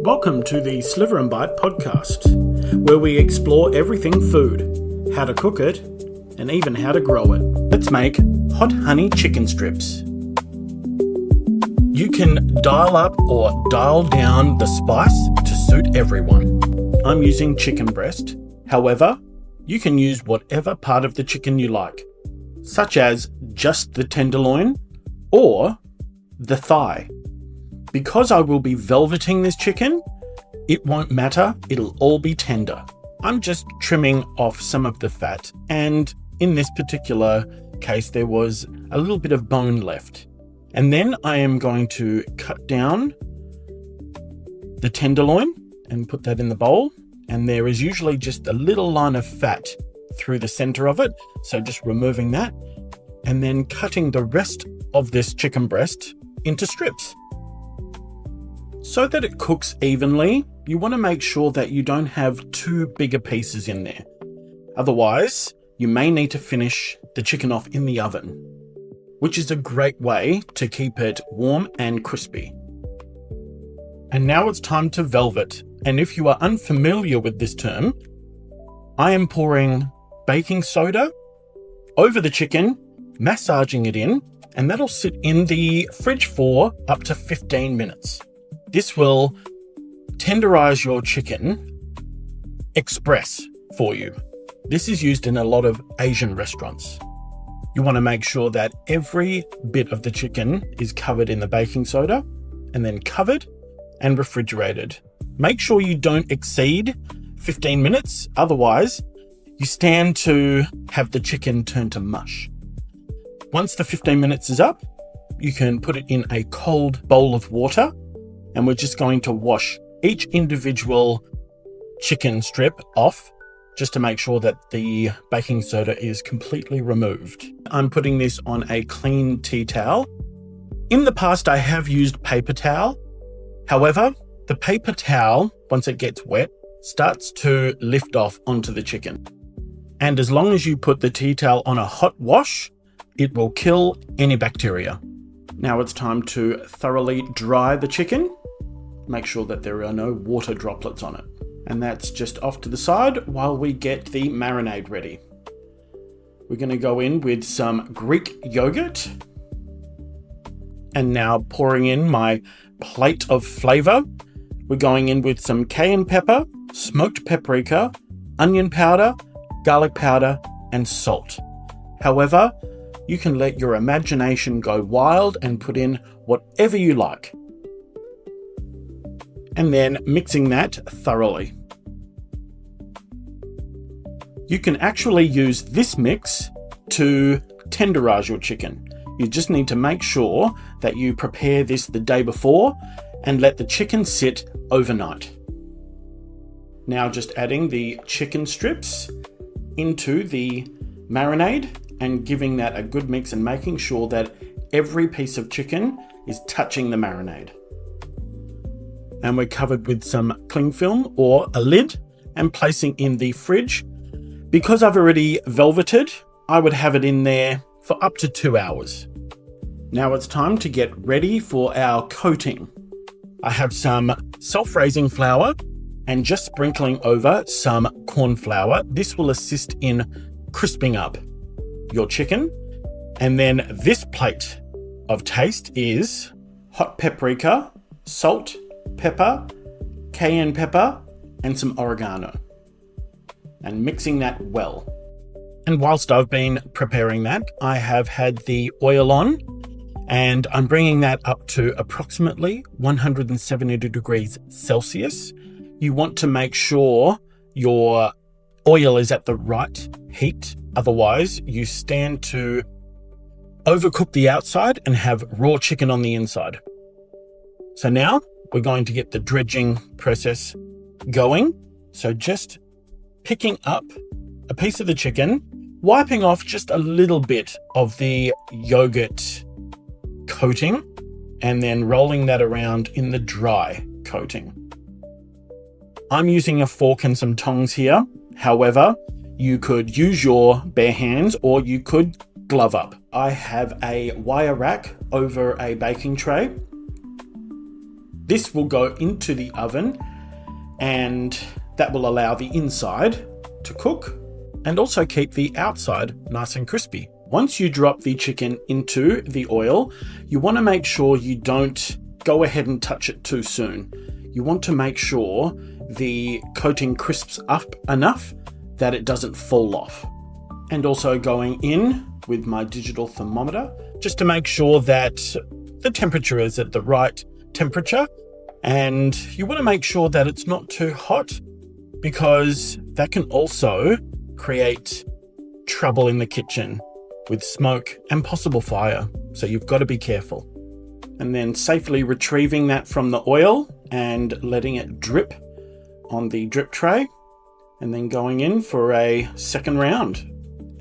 Welcome to the Sliver and Bite podcast, where we explore everything food, how to cook it, and even how to grow it. Let's make hot honey chicken strips. You can dial up or dial down the spice to suit everyone. I'm using chicken breast. However, you can use whatever part of the chicken you like, such as just the tenderloin or the thigh. Because I will be velveting this chicken, it won't matter, it'll all be tender. I'm just trimming off some of the fat, and in this particular case there was a little bit of bone left. And then I am going to cut down the tenderloin and put that in the bowl, and there is usually just a little line of fat through the center of it, so just removing that, and then cutting the rest of this chicken breast into strips. So that it cooks evenly, you want to make sure that you don't have too big a pieces in there. Otherwise, you may need to finish the chicken off in the oven, which is a great way to keep it warm and crispy. And now it's time to velvet. And if you are unfamiliar with this term, I am pouring baking soda over the chicken, massaging it in, and that'll sit in the fridge for up to 15 minutes. This will tenderize your chicken express for you. This is used in a lot of Asian restaurants. You want to make sure that every bit of the chicken is covered in the baking soda and then covered and refrigerated. Make sure you don't exceed 15 minutes, otherwise you stand to have the chicken turn to mush. Once the 15 minutes is up, you can put it in a cold bowl of water, and we're just going to wash each individual chicken strip off just to make sure that the baking soda is completely removed. I'm putting this on a clean tea towel. In the past, I have used paper towel. However, the paper towel, once it gets wet, starts to lift off onto the chicken. And as long as you put the tea towel on a hot wash, it will kill any bacteria. Now it's time to thoroughly dry the chicken. Make sure that there are no water droplets on it. And that's just off to the side while we get the marinade ready. We're going to go in with some Greek yogurt. And now pouring in my plate of flavour. We're going in with some cayenne pepper, smoked paprika, onion powder, garlic powder, and salt. However, you can let your imagination go wild and put in whatever you like. And then mixing that thoroughly. You can actually use this mix to tenderize your chicken. You just need to make sure that you prepare this the day before and let the chicken sit overnight. Now just adding the chicken strips into the marinade and giving that a good mix and making sure that every piece of chicken is touching the marinade. And we're covered with some cling film or a lid and placing in the fridge. Because I've already velveted, I would have it in there for up to 2 hours. Now it's time to get ready for our coating. I have some self-raising flour and just sprinkling over some corn flour. This will assist in crisping up your chicken. And then this plate of taste is hot paprika, salt, pepper, cayenne pepper, and some oregano. And mixing that well. And whilst I've been preparing that, I have had the oil on, and I'm bringing that up to approximately 170 degrees Celsius. You want to make sure your oil is at the right heat. Otherwise, you stand to overcook the outside and have raw chicken on the inside. So now we're going to get the dredging process going. So just picking up a piece of the chicken, wiping off just a little bit of the yogurt coating, and then rolling that around in the dry coating. I'm using a fork and some tongs here. However, you could use your bare hands or you could glove up. I have a wire rack over a baking tray. This will go into the oven and that will allow the inside to cook and also keep the outside nice and crispy. Once you drop the chicken into the oil, you want to make sure you don't go ahead and touch it too soon. You want to make sure the coating crisps up enough that it doesn't fall off. And also going in with my digital thermometer just to make sure that the temperature is at the right temperature. And you want to make sure that it's not too hot, because that can also create trouble in the kitchen with smoke and possible fire. So you've got to be careful. And then safely retrieving that from the oil and letting it drip on the drip tray, and then going in for a second round.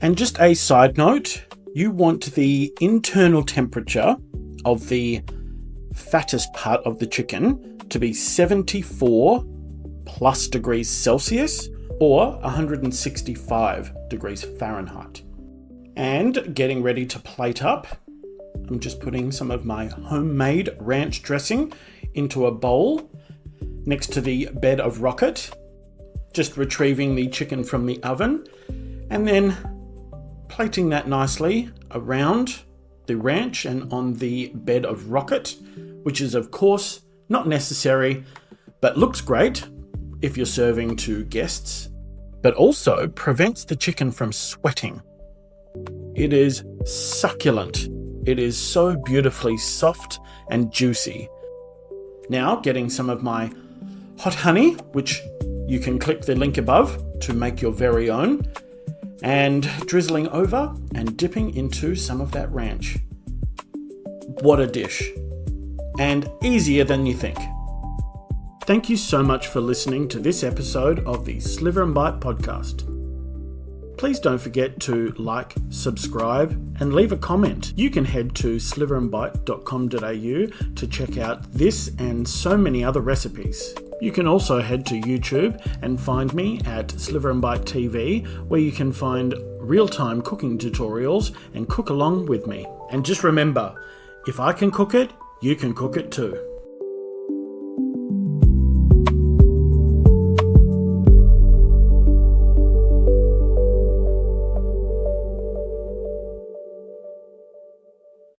And just a side note, you want the internal temperature of the fattest part of the chicken to be 74 plus degrees Celsius or 165 degrees Fahrenheit. And getting ready to plate up, I'm just putting some of my homemade ranch dressing into a bowl next to the bed of rocket, just retrieving the chicken from the oven and then plating that nicely around the ranch and on the bed of rocket, which is of course not necessary, but looks great if you're serving to guests, but also prevents the chicken from sweating. It is succulent. It is so beautifully soft and juicy. Now getting some of my hot honey, which you can click the link above to make your very own, and drizzling over and dipping into some of that ranch. What a dish. And easier than you think. Thank you so much for listening to this episode of the Sliver and Bite podcast. Please don't forget to like, subscribe, and leave a comment. You can head to sliverandbite.com.au to check out this and so many other recipes. You can also head to YouTube and find me at Sliver and Bite TV, where you can find real-time cooking tutorials and cook along with me. And just remember, if I can cook it, you can cook it too.